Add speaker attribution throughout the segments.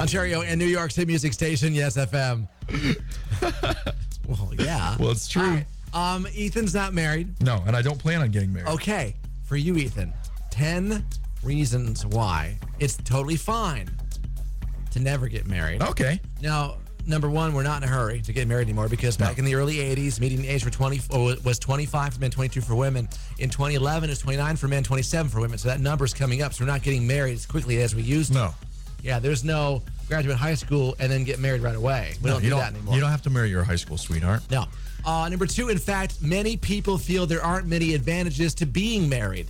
Speaker 1: Ontario and New York City music station, Yes FM. Well, yeah.
Speaker 2: Well, it's true.
Speaker 1: All right. Ethan's not married.
Speaker 2: No, and I don't plan on getting married.
Speaker 1: Okay, for you, Ethan, 10 reasons why it's totally fine to never get married.
Speaker 2: Okay.
Speaker 1: Now, number one, we're not in a hurry to get married anymore because back in the early 80s, median age was 25 for men, 22 for women. In 2011, it was 29 for men, 27 for women. So that number's coming up. So we're not getting married as quickly as we used to.
Speaker 2: No.
Speaker 1: Yeah, there's no graduate high school and then get married right away. We don't do that anymore.
Speaker 2: You don't have to marry your high school sweetheart.
Speaker 1: No. Number two, in fact, many people feel there aren't many advantages to being married.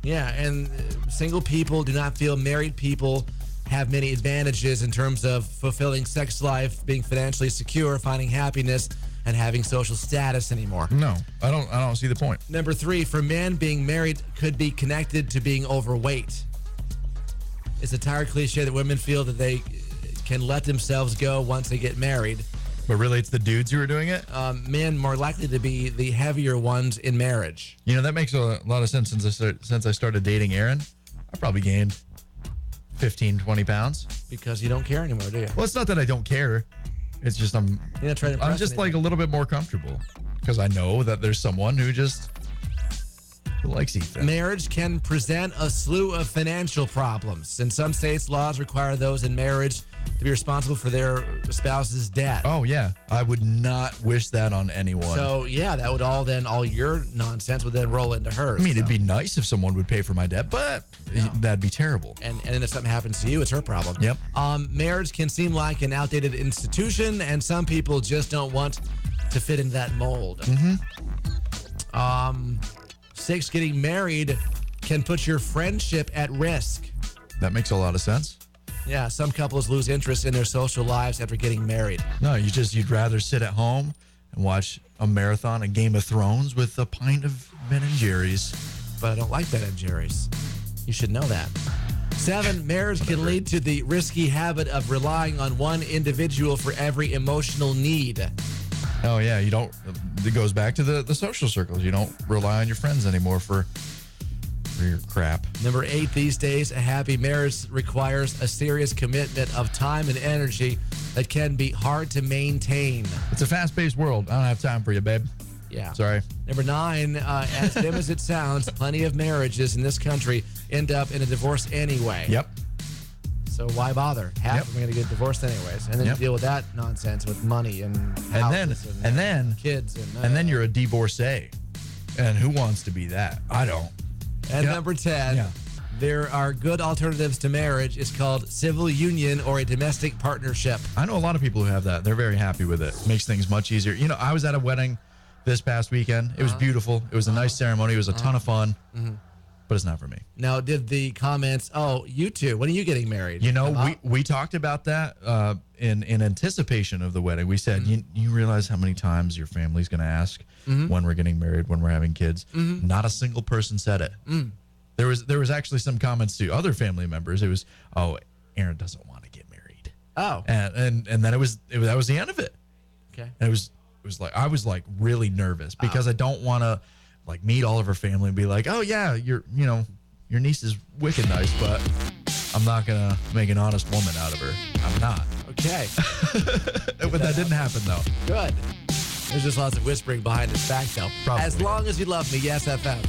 Speaker 1: Yeah, and single people do not feel married people have many advantages in terms of fulfilling sex life, being financially secure, finding happiness, and having social status anymore.
Speaker 2: No, I don't see the point.
Speaker 1: Number three, for men, being married could be connected to being overweight. It's a tired cliche that women feel that they can let themselves go once they get married.
Speaker 2: But really, it's the dudes who are doing it?
Speaker 1: Men more likely to be the heavier ones in marriage.
Speaker 2: You know, that makes a lot of sense since I started dating Aaron. I probably gained 15, 20 pounds.
Speaker 1: Because you don't care anymore, do you?
Speaker 2: Well, it's not that I don't care. It's just I'm just like a little bit more comfortable because I know that there's someone who likes Ethan.
Speaker 1: Marriage can present a slew of financial problems. In some states, laws require those in marriage to be responsible for their spouse's debt.
Speaker 2: Oh, yeah. I would not wish that on anyone.
Speaker 1: So, yeah, that would all your nonsense would then roll into hers.
Speaker 2: I mean, it'd be nice if someone would pay for my debt, but that'd be terrible.
Speaker 1: And then if something happens to you, it's her problem.
Speaker 2: Yep.
Speaker 1: Marriage can seem like an outdated institution, and some people just don't want to fit in that mold.
Speaker 2: Mm-hmm.
Speaker 1: 6, getting married can put your friendship at risk.
Speaker 2: That makes a lot of sense.
Speaker 1: Yeah, some couples lose interest in their social lives after getting married.
Speaker 2: No, you'd rather sit at home and watch a marathon of Game of Thrones with a pint of Ben and Jerry's.
Speaker 1: But I don't like Ben and Jerry's. You should know that. 7, marriage can lead to the risky habit of relying on one individual for every emotional need.
Speaker 2: Oh, yeah, it goes back to the social circles. You don't rely on your friends anymore for your crap.
Speaker 1: Number 8, these days, a happy marriage requires a serious commitment of time and energy that can be hard to maintain.
Speaker 2: It's a fast-paced world. I don't have time for you, babe.
Speaker 1: Yeah.
Speaker 2: Sorry.
Speaker 1: Number 9, as dim as it sounds, plenty of marriages in this country end up in a divorce anyway.
Speaker 2: Yep.
Speaker 1: So why bother? Half of them are going to get divorced anyways. And then you deal with that nonsense with money and houses
Speaker 2: and then
Speaker 1: kids.
Speaker 2: And then you're a divorcee. And who wants to be that? I don't.
Speaker 1: And number 10, there are good alternatives to marriage. It's called civil union or a domestic partnership.
Speaker 2: I know a lot of people who have that. They're very happy with it. Makes things much easier. You know, I was at a wedding this past weekend. It was beautiful. It was a nice ceremony. It was a ton of fun. Mm-hmm. But it's not for me.
Speaker 1: Now, did the comments, you two, when are you getting married?
Speaker 2: You know, we talked about that in anticipation of the wedding. We said, you realize how many times your family's going to ask when we're getting married, when we're having kids? Mm-hmm. Not a single person said it. Mm. There was actually some comments to other family members. It was, Aaron doesn't want to get married.
Speaker 1: Oh.
Speaker 2: And then that was the end of it.
Speaker 1: Okay.
Speaker 2: And it was like, I was like really nervous because I don't want to like meet all of her family and be like, oh yeah, your niece is wicked nice, but I'm not gonna make an honest woman out of her. I'm not.
Speaker 1: Okay.
Speaker 2: But that didn't happen though.
Speaker 1: Good. There's just lots of whispering behind his back though.
Speaker 2: Probably.
Speaker 1: As long as you love me, Yes FM.